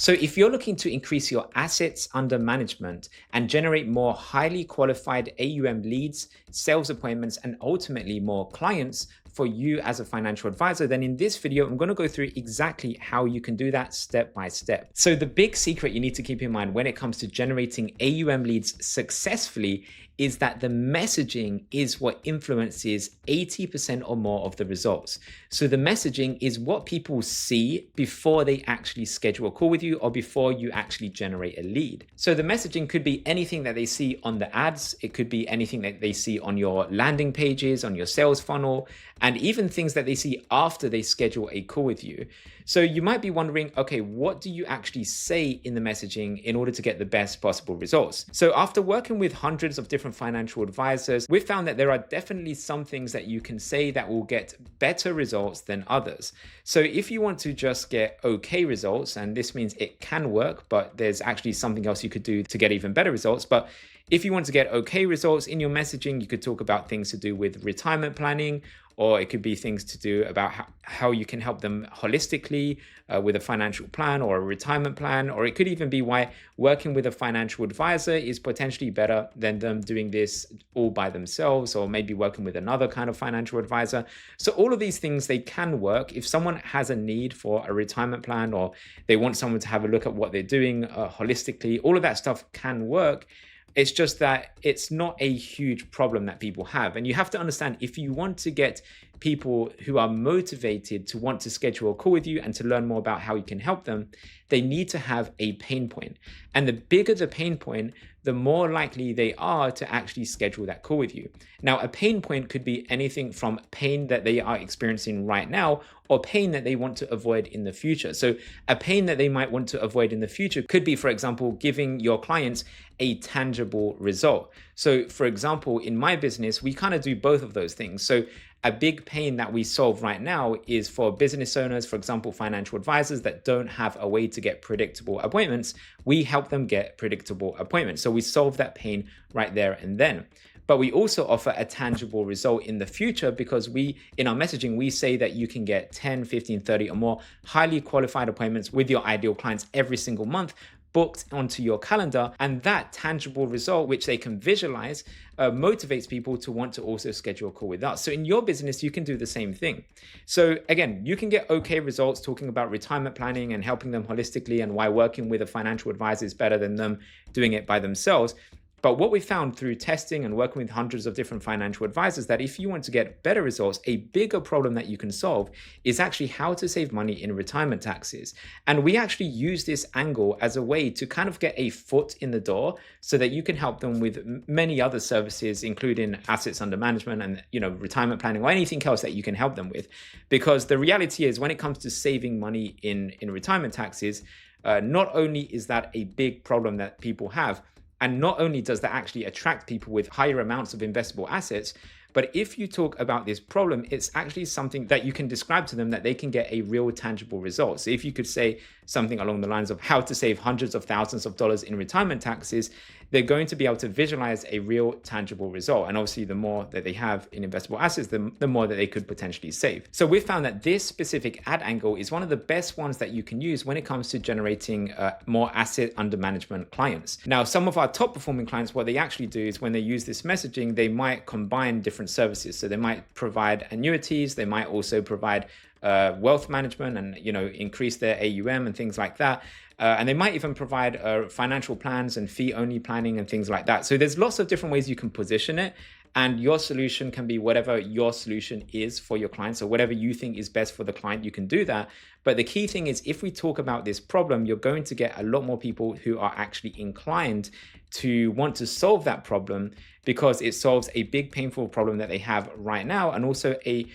So if you're looking to increase your assets under management and generate more highly qualified AUM leads, sales appointments, and ultimately more clients for you as a financial advisor, then in this video, I'm going to go through exactly how you can do that step by step. So the big secret you need to keep in mind when it comes to generating AUM leads successfully is that the messaging is what influences 80% or more of the results. So the messaging is what people see before they actually schedule a call with you or before you actually generate a lead. So the messaging could be anything that they see on the ads. It could be anything that they see on your landing pages, on your sales funnel, and even things that they see after they schedule a call with you. So you might be wondering, okay, what do you actually say in the messaging in order to get the best possible results? So after working with hundreds of different financial advisors, we've found that there are definitely some things that you can say that will get better results than others. So if you want to just get okay results, and this means it can work, but there's actually something else you could do to get even better results. But if you want to get okay results in your messaging, you could talk about things to do with retirement planning, or it could be things to do about how you can help them holistically with a financial plan or a retirement plan, or it could even be why working with a financial advisor is potentially better than them doing this all by themselves, or maybe working with another kind of financial advisor. So all of these things, they can work. If someone has a need for a retirement plan, or they want someone to have a look at what they're doing holistically, all of that stuff can work. It's just that it's not a huge problem that people have. And you have to understand, if you want to get people who are motivated to want to schedule a call with you and to learn more about how you can help them, they need to have a pain point. And the bigger the pain point, the more likely they are to actually schedule that call with you. Now, a pain point could be anything from pain that they are experiencing right now or pain that they want to avoid in the future. So a pain that they might want to avoid in the future could be, for example, giving your clients a tangible result. So for example, in my business, we kind of do both of those things. So a big pain that we solve right now is for business owners, for example, financial advisors that don't have a way to get predictable appointments. We help them get predictable appointments. So we solve that pain right there and then. But we also offer a tangible result in the future, because in our messaging, we say that you can get 10, 15, 30 or more highly qualified appointments with your ideal clients every single month, booked onto your calendar. And that tangible result, which they can visualize, motivates people to want to also schedule a call with us. So in your business, you can do the same thing. So again, you can get okay results talking about retirement planning and helping them holistically, and why working with a financial advisor is better than them doing it by themselves. But what we found through testing and working with hundreds of different financial advisors, that if you want to get better results, a bigger problem that you can solve is actually how to save money in retirement taxes. And we actually use this angle as a way to kind of get a foot in the door so that you can help them with many other services, including assets under management and, retirement planning or anything else that you can help them with. Because the reality is, when it comes to saving money in retirement taxes, not only is that a big problem that people have, and not only does that actually attract people with higher amounts of investable assets, but if you talk about this problem, it's actually something that you can describe to them that they can get a real tangible result. So if you could say something along the lines of how to save hundreds of thousands of dollars in retirement taxes, they're going to be able to visualize a real tangible result. And obviously, the more that they have in investable assets, the more that they could potentially save. So we've found that this specific ad angle is one of the best ones that you can use when it comes to generating more asset under management clients. Now, some of our top performing clients, what they actually do is when they use this messaging, they might combine different services. So they might provide annuities, they might also provide wealth management and increase their AUM and things like that. And they might even provide financial plans and fee-only planning and things like that. So there's lots of different ways you can position it. And your solution can be whatever your solution is for your client. So whatever you think is best for the client, you can do that. But the key thing is, if we talk about this problem, you're going to get a lot more people who are actually inclined to want to solve that problem, because it solves a big painful problem that they have right now, and also a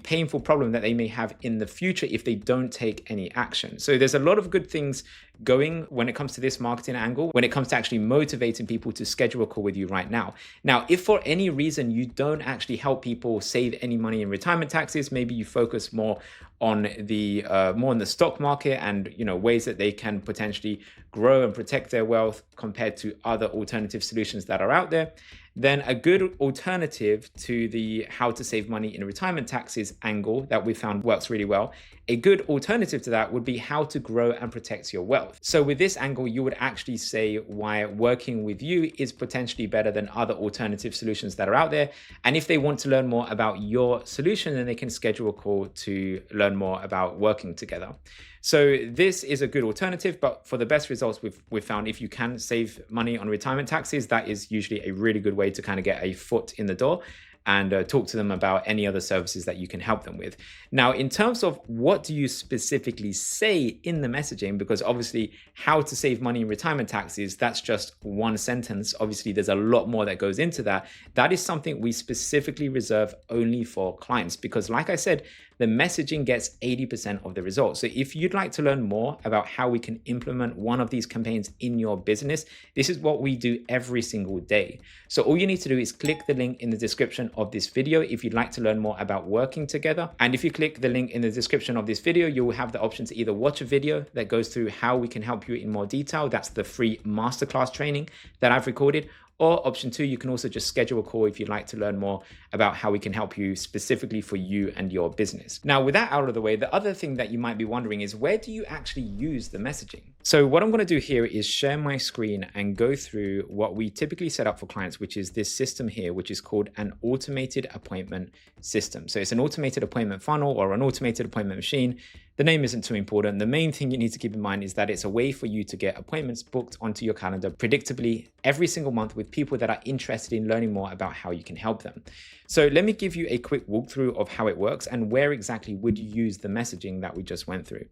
painful problem that they may have in the future if they don't take any action. So there's a lot of good things going when it comes to this marketing angle, when it comes to actually motivating people to schedule a call with you right now. Now, if for any reason you don't actually help people save any money in retirement taxes, maybe you focus more on the stock market and ways that they can potentially grow and protect their wealth compared to other alternative solutions that are out there, then a good alternative to the how to save money in retirement taxes angle that we found works really well, a good alternative to that would be how to grow and protect your wealth. So with this angle, you would actually say why working with you is potentially better than other alternative solutions that are out there. And if they want to learn more about your solution, then they can schedule a call to learn more about working together. So this is a good alternative, but for the best results we've found, if you can save money on retirement taxes, that is usually a really good way to kind of get a foot in the door and talk to them about any other services that you can help them with. Now, in terms of what do you specifically say in the messaging, because obviously how to save money in retirement taxes, that's just one sentence. Obviously, there's a lot more that goes into that. That is something we specifically reserve only for clients, because like I said, the messaging gets 80% of the results. So if you'd like to learn more about how we can implement one of these campaigns in your business, this is what we do every single day. So all you need to do is click the link in the description of this video if you'd like to learn more about working together. And if you click the link in the description of this video, you will have the option to either watch a video that goes through how we can help you in more detail. That's the free masterclass training that I've recorded. Or option two, you can also just schedule a call if you'd like to learn more about how we can help you specifically for you and your business. Now, with that out of the way, the other thing that you might be wondering is, where do you actually use the messaging? So what I'm going to do here is share my screen and go through what we typically set up for clients, which is this system here, which is called an automated appointment system. So it's an automated appointment funnel or an automated appointment machine. The name isn't too important. The main thing you need to keep in mind is that it's a way for you to get appointments booked onto your calendar predictably every single month with people that are interested in learning more about how you can help them. So let me give you a quick walkthrough of how it works and where exactly would you use the messaging that we just went through.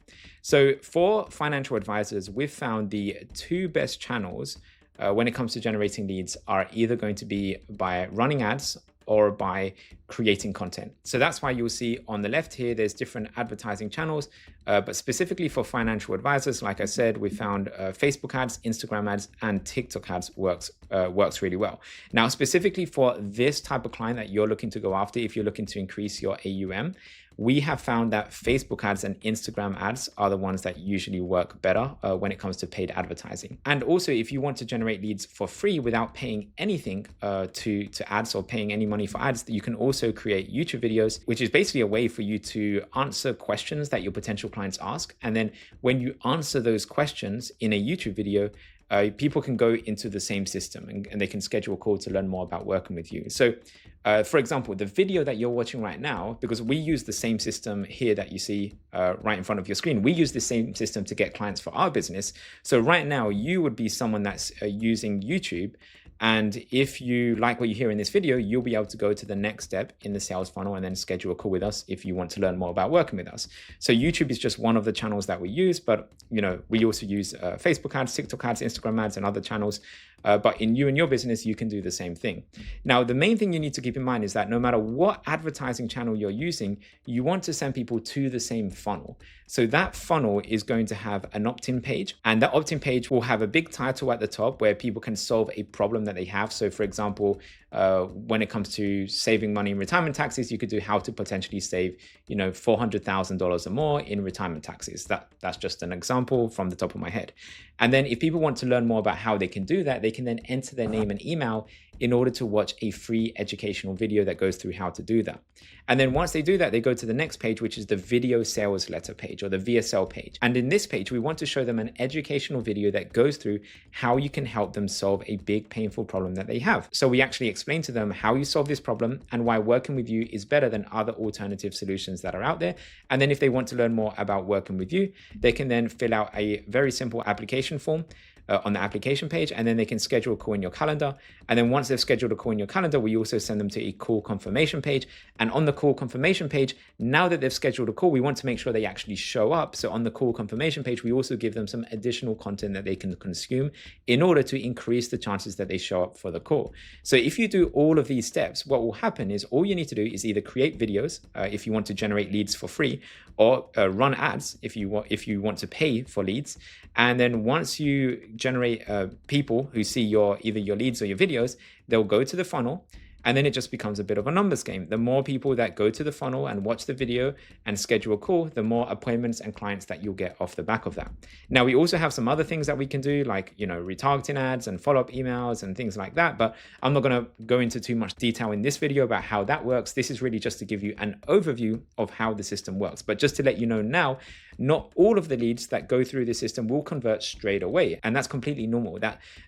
So for financial advisors, we've found the two best channels when it comes to generating leads are either going to be by running ads or by creating content. So that's why you'll see on the left here, there's different advertising channels, but specifically for financial advisors, like I said, we found Facebook ads, Instagram ads, and TikTok ads works really well. Now, specifically for this type of client that you're looking to go after, if you're looking to increase your AUM, we have found that Facebook ads and Instagram ads are the ones that usually work better when it comes to paid advertising. And also, if you want to generate leads for free without paying anything to ads or paying any money for ads, you can also create YouTube videos, which is basically a way for you to answer questions that your potential clients ask. And then when you answer those questions in a YouTube video, people can go into the same system and they can schedule a call to learn more about working with you. So for example, the video that you're watching right now, because we use the same system here that you see right in front of your screen, we use the same system to get clients for our business. So right now you would be someone that's using YouTube. And if you like what you hear in this video, you'll be able to go to the next step in the sales funnel and then schedule a call with us if you want to learn more about working with us. So YouTube is just one of the channels that we use, but we also use Facebook ads, TikTok ads, Instagram ads, and other channels. But in you and your business, you can do the same thing. Now, the main thing you need to keep in mind is that no matter what advertising channel you're using, you want to send people to the same funnel. So that funnel is going to have an opt-in page, and that opt-in page will have a big title at the top where people can solve a problem that they have. So for example, when it comes to saving money in retirement taxes, you could do how to potentially save, $400,000 or more in retirement taxes. That's just an example from the top of my head. And then if people want to learn more about how they can do that, they can then enter their name and email in order to watch a free educational video that goes through how to do that. And then once they do that, they go to the next page, which is the video sales letter page or the VSL page. And in this page, we want to show them an educational video that goes through how you can help them solve a big painful problem that they have. So we actually explain to them how you solve this problem and why working with you is better than other alternative solutions that are out there. And then if they want to learn more about working with you, they can then fill out a very simple application form on the application page, and then they can schedule a call in your calendar. And then once they've scheduled a call in your calendar, we also send them to a call confirmation page. And on the call confirmation page, now that they've scheduled a call, we want to make sure they actually show up. So on the call confirmation page, we also give them some additional content that they can consume in order to increase the chances that they show up for the call. So if you do all of these steps, what will happen is all you need to do is either create videos if you want to generate leads for free, or run ads if you want to pay for leads. And then once you generate people who see either your leads or your videos, they'll go to the funnel. And then it just becomes a bit of a numbers game. The more people that go to the funnel and watch the video and schedule a call, the more appointments and clients that you'll get off the back of that. Now, we also have some other things that we can do, like, retargeting ads and follow-up emails and things like that. But I'm not going to go into too much detail in this video about how that works. This is really just to give you an overview of how the system works. But just to let you know now, not all of the leads that go through the system will convert straight away. And that's completely normal.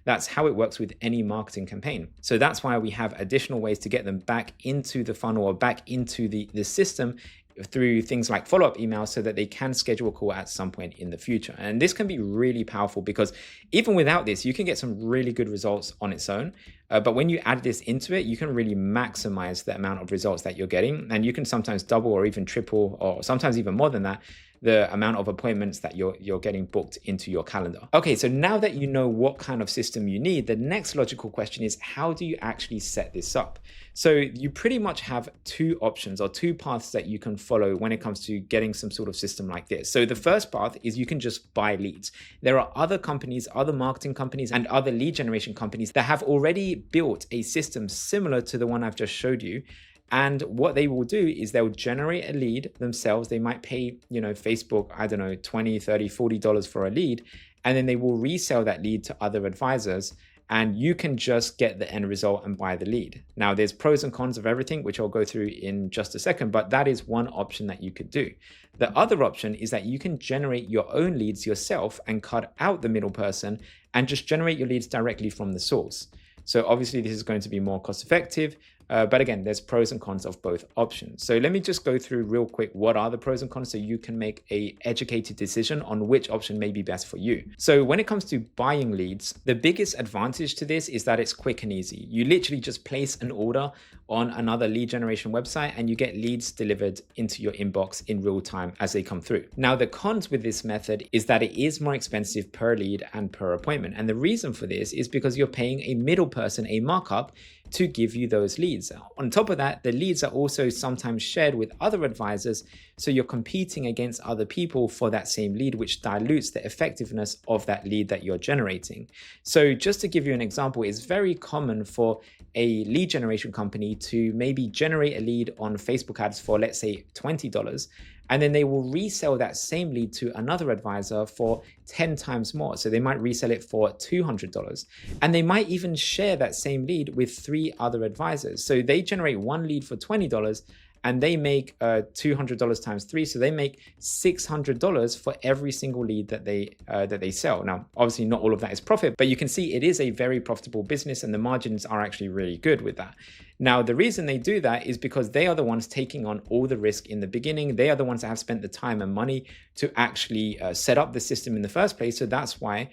That's how it works with any marketing campaign. So that's why we have additional ways to get them back into the funnel or back into the system through things like follow-up emails so that they can schedule a call at some point in the future. And this can be really powerful because even without this, you can get some really good results on its own. But when you add this into it, you can really maximize the amount of results that you're getting. And you can sometimes double or even triple, or sometimes even more than that, the amount of appointments that you're getting booked into your calendar. Okay, so now that you know what kind of system you need, the next logical question is, how do you actually set this up? So you pretty much have two options or two paths that you can follow when it comes to getting some sort of system like this. So the first path is you can just buy leads. There are other companies, other marketing companies, and other lead generation companies that have already built a system similar to the one I've just showed you. And what they will do is they'll generate a lead themselves. They might pay, Facebook, I don't know, $20, $30, $40 for a lead. And then they will resell that lead to other advisors. And you can just get the end result and buy the lead. Now, there's pros and cons of everything, which I'll go through in just a second, but that is one option that you could do. The other option is that you can generate your own leads yourself and cut out the middle person and just generate your leads directly from the source. So obviously this is going to be more cost effective, but again, there's pros and cons of both options. So let me just go through real quick what are the pros and cons so you can make an educated decision on which option may be best for you. So when it comes to buying leads, the biggest advantage to this is that it's quick and easy. You literally just place an order on another lead generation website and you get leads delivered into your inbox in real time as they come through. Now, the cons with this method is that it is more expensive per lead and per appointment. And the reason for this is because you're paying a middle person a markup to give you those leads. On top of that, the leads are also sometimes shared with other advisors, so you're competing against other people for that same lead, which dilutes the effectiveness of that lead that you're generating. So just to give you an example, it's very common for a lead generation company to maybe generate a lead on Facebook ads for, let's say, $20, and then they will resell that same lead to another advisor for 10 times more. So they might resell it for $200. And they might even share that same lead with 3 other advisors. So they generate one lead for $20 and they make $200 times 3. So they make $600 for every single lead that they sell. Now, obviously not all of that is profit, but you can see it is a very profitable business and the margins are actually really good with that. Now, the reason they do that is because they are the ones taking on all the risk in the beginning. They are the ones that have spent the time and money to actually set up the system in the first place. So that's why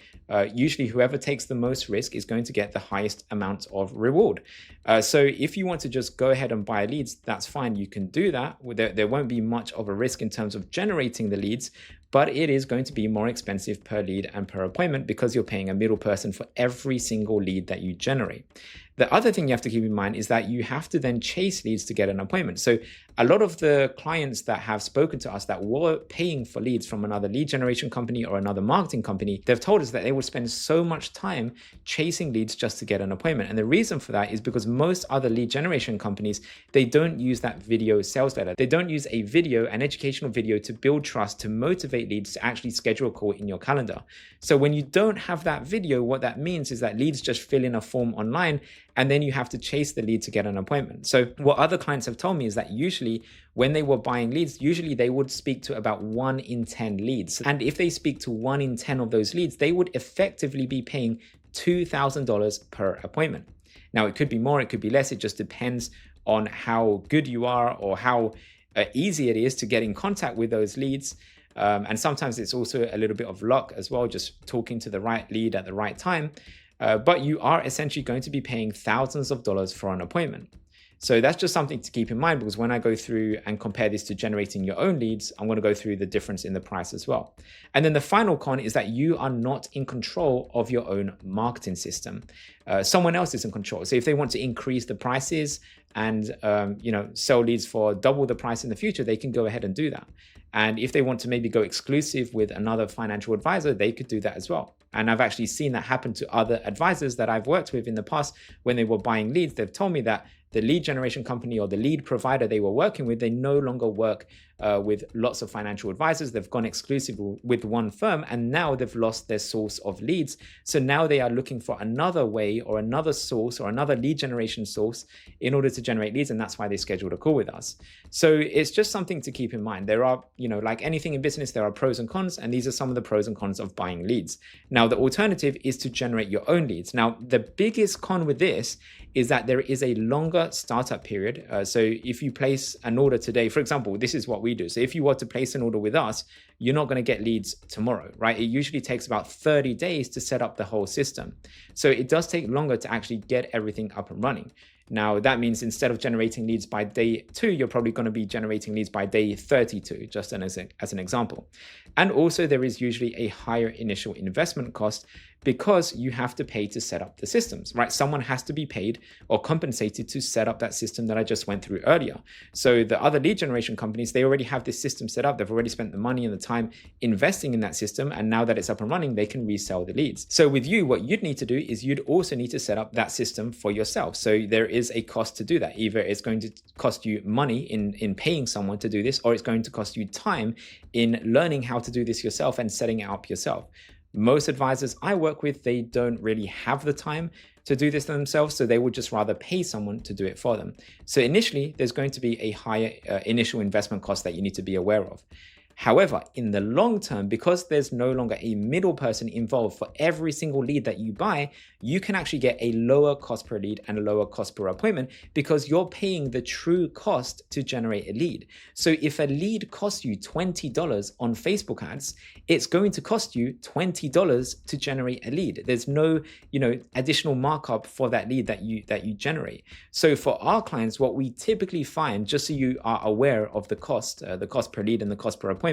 usually whoever takes the most risk is going to get the highest amount of reward. So if you want to just go ahead and buy leads, that's fine. You can do that. There won't be much of a risk in terms of generating the leads, but it is going to be more expensive per lead and per appointment because you're paying a middle person for every single lead that you generate. The other thing you have to keep in mind is that you have to then chase leads to get an appointment. So a lot of the clients that have spoken to us that were paying for leads from another lead generation company or another marketing company, they've told us that they would spend so much time chasing leads just to get an appointment. And the reason for that is because most other lead generation companies, they don't use that video sales letter. They don't use a video, an educational video to build trust, to motivate leads to actually schedule a call in your calendar. So when you don't have that video, what that means is that leads just fill in a form online and then you have to chase the lead to get an appointment. So what other clients have told me is that usually when they were buying leads, usually they would speak to about 1 in 10 leads. And if they speak to 1 in 10 of those leads, they would effectively be paying $2,000 per appointment. Now, it could be more, it could be less. It just depends on how good you are or how easy it is to get in contact with those leads. And sometimes it's also a little bit of luck as well, just talking to the right lead at the right time. But you are essentially going to be paying thousands of dollars for an appointment. So that's just something to keep in mind, because when I go through and compare this to generating your own leads, I'm going to go through the difference in the price as well. And then the final con is that you are not in control of your own marketing system. Someone else is in control. So if they want to increase the prices, and sell leads for double the price in the future, they can go ahead and do that. And if they want to maybe go exclusive with another financial advisor, they could do that as well. And I've actually seen that happen to other advisors that I've worked with in the past. When they were buying leads, they've told me that the lead generation company or the lead provider they were working with, they no longer work with lots of financial advisors. They've gone exclusive with one firm, and now they've lost their source of leads. So now they are looking for another way or another source or another lead generation source in order to generate leads. And that's why they scheduled a call with us. So it's just something to keep in mind. There are, like anything in business, there are pros and cons, and these are some of the pros and cons of buying leads. Now, the alternative is to generate your own leads. Now, the biggest con with this is that there is a longer startup period. So if you place an order today, for example, this is what we do. So if you were to place an order with us, you're not going to get leads tomorrow, right? It usually takes about 30 days to set up the whole system. So it does take longer to actually get everything up and running. Now, that means instead of generating leads by day 2, you're probably going to be generating leads by day 32, just as an example. And also there is usually a higher initial investment cost because you have to pay to set up the systems, right? Someone has to be paid or compensated to set up that system that I just went through earlier. So the other lead generation companies, they already have this system set up. They've already spent the money and the time investing in that system. And now that it's up and running, they can resell the leads. So with you, what you'd need to do is you'd also need to set up that system for yourself. So there is a cost to do that. Either it's going to cost you money in paying someone to do this, or it's going to cost you time in learning how to do this yourself and setting it up yourself. Most advisors I work with, they don't really have the time to do this themselves, so they would just rather pay someone to do it for them. So initially, there's going to be a higher initial investment cost that you need to be aware of. However, in the long term, because there's no longer a middle person involved for every single lead that you buy, you can actually get a lower cost per lead and a lower cost per appointment because you're paying the true cost to generate a lead. So if a lead costs you $20 on Facebook ads, it's going to cost you $20 to generate a lead. There's no, additional markup for that lead that you generate. So for our clients, what we typically find, just so you are aware of the cost per lead and the cost per appointment,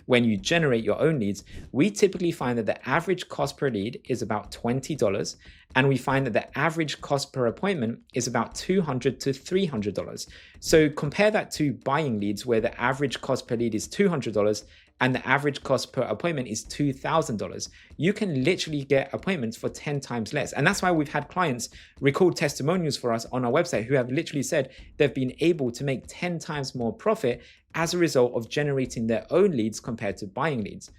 when you generate your own leads, we typically find that the average cost per lead is about $20, and we find that the average cost per appointment is about $200 to $300. So compare that to buying leads, where the average cost per lead is $200 and the average cost per appointment is $2,000. You can literally get appointments for 10 times less. And that's why we've had clients record testimonials for us on our website who have literally said they've been able to make 10 times more profit as a result of generating their own leads compared to buying leads.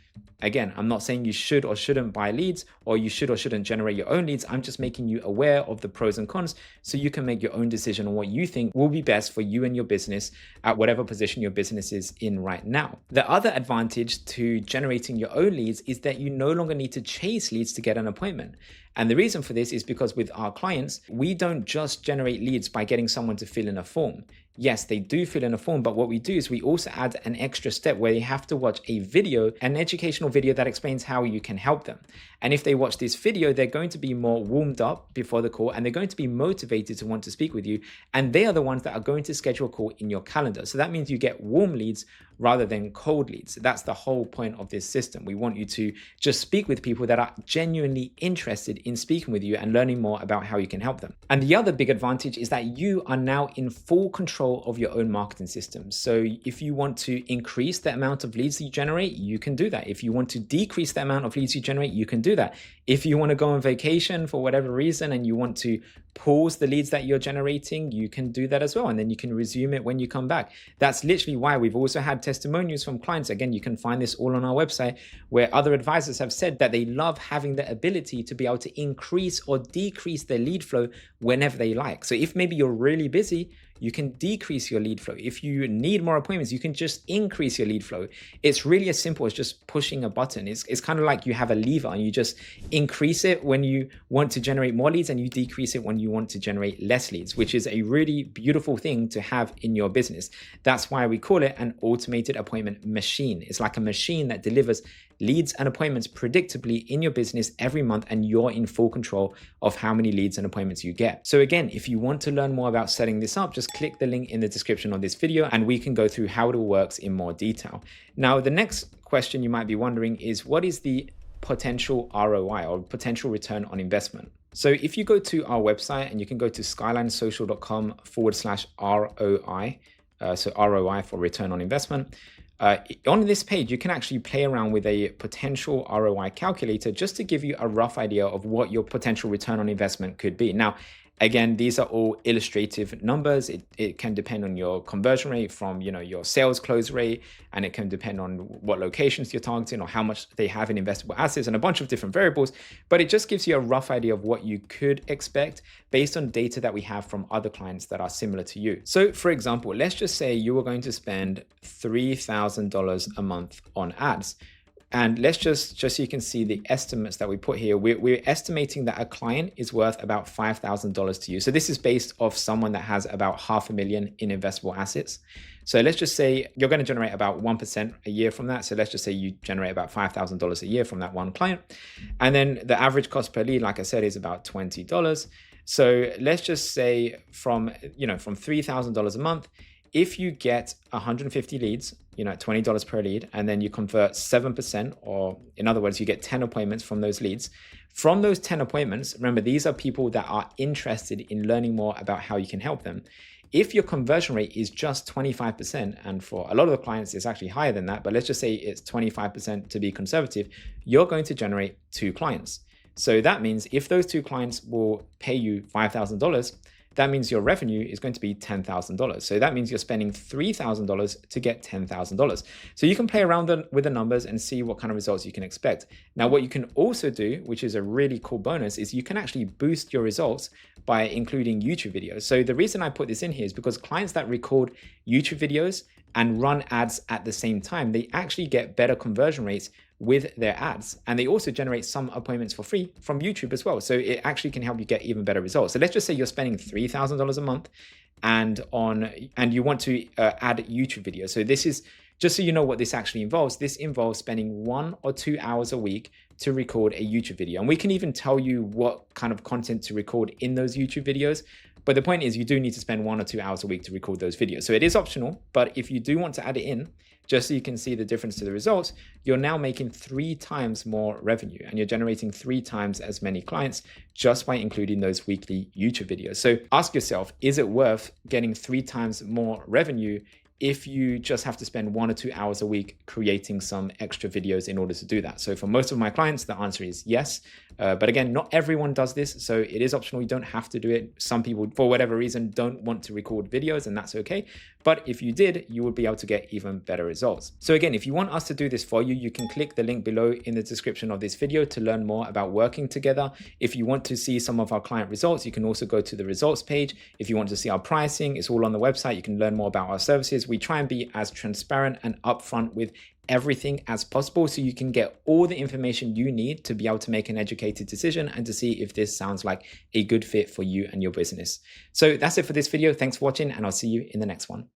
Again, I'm not saying you should or shouldn't buy leads, or you should or shouldn't generate your own leads. I'm just making you aware of the pros and cons so you can make your own decision on what you think will be best for you and your business at whatever position your business is in right now. The other advantage to generating your own leads is that you no longer need to chase leads to get an appointment. And the reason for this is because with our clients, we don't just generate leads by getting someone to fill in a form. Yes, they do fill in a form, but what we do is we also add an extra step where they have to watch a video, an educational video that explains how you can help them. And if they watch this video, they're going to be more warmed up before the call, and they're going to be motivated to want to speak with you. And they are the ones that are going to schedule a call in your calendar. So that means you get warm leads rather than cold leads. That's the whole point of this system. We want you to just speak with people that are genuinely interested in speaking with you and learning more about how you can help them. And the other big advantage is that you are now in full control of your own marketing system. So if you want to increase the amount of leads that you generate, you can do that. If you want to decrease the amount of leads you generate, you can do that. If you want to go on vacation for whatever reason and you want to pause the leads that you're generating, you can do that as well. And then you can resume it when you come back. That's literally why we've also had testimonials from clients. Again, you can find this all on our website, where other advisors have said that they love having the ability to be able to increase or decrease their lead flow whenever they like. So if maybe you're really busy, you can decrease your lead flow. If you need more appointments, you can just increase your lead flow. It's really as simple as just pushing a button. It's kind of like you have a lever and you just increase it when you want to generate more leads and you decrease it when you want to generate less leads, which is a really beautiful thing to have in your business. That's why we call it an automated appointment machine. It's like a machine that delivers leads and appointments predictably in your business every month, and you're in full control of how many leads and appointments you get. So again, if you want to learn more about setting this up, just click the link in the description of this video and we can go through how it all works in more detail. Now, the next question you might be wondering is, what is the potential ROI or potential return on investment? So if you go to our website and you can go to skylinesocial.com/ROI, so ROI for return on investment. On this page, you can actually play around with a potential ROI calculator just to give you a rough idea of what your potential return on investment could be. Now, again, these are all illustrative numbers. It can depend on your conversion rate from your sales close rate, and it can depend on what locations you're targeting or how much they have in investable assets and a bunch of different variables. But it just gives you a rough idea of what you could expect based on data that we have from other clients that are similar to you. So for example, let's just say you were going to spend $3,000 a month on ads. And let's just so you can see the estimates that we put here, we're estimating that a client is worth about $5,000 to you. So this is based off someone that has about $500,000 in investable assets. So let's just say you're going to generate about 1% a year from that. So let's just say you generate about $5,000 a year from that one client. And then the average cost per lead, like I said, is about $20. So let's just say from $3,000 a month, if you get 150 leads, at $20 per lead, and then you convert 7%, or in other words, you get 10 appointments from those leads. From those 10 appointments, remember, these are people that are interested in learning more about how you can help them. If your conversion rate is just 25%, and for a lot of the clients, it's actually higher than that, but let's just say it's 25% to be conservative, you're going to generate 2 clients. So that means if those 2 clients will pay you $5,000, that means your revenue is going to be $10,000. So that means you're spending $3,000 to get $10,000. So you can play around with the numbers and see what kind of results you can expect. Now, what you can also do, which is a really cool bonus, is you can actually boost your results by including YouTube videos. So the reason I put this in here is because clients that record YouTube videos and run ads at the same time, they actually get better conversion rates with their ads. And they also generate some appointments for free from YouTube as well. So it actually can help you get even better results. So let's just say you're spending $3,000 a month and you want to add YouTube videos. So this is, just so you know what this actually involves, this involves spending 1 or 2 hours a week to record a YouTube video. And we can even tell you what kind of content to record in those YouTube videos. But the point is, you do need to spend 1 or 2 hours a week to record those videos. So it is optional, but if you do want to add it in, just so you can see the difference to the results, you're now making 3 times more revenue and you're generating 3 times as many clients just by including those weekly YouTube videos. So ask yourself, is it worth getting 3 times more revenue if you just have to spend 1 or 2 hours a week creating some extra videos in order to do that? So for most of my clients, the answer is yes. But again, not everyone does this, so it is optional. You don't have to do it. Some people, for whatever reason, don't want to record videos, and that's okay. But if you did, you would be able to get even better results. So again, if you want us to do this for you, you can click the link below in the description of this video to learn more about working together. If you want to see some of our client results, you can also go to the results page. If you want to see our pricing, it's all on the website. You can learn more about our services. We try and be as transparent and upfront with everything as possible so you can get all the information you need to be able to make an educated decision and to see if this sounds like a good fit for you and your business. So that's it for this video. Thanks for watching, and I'll see you in the next one.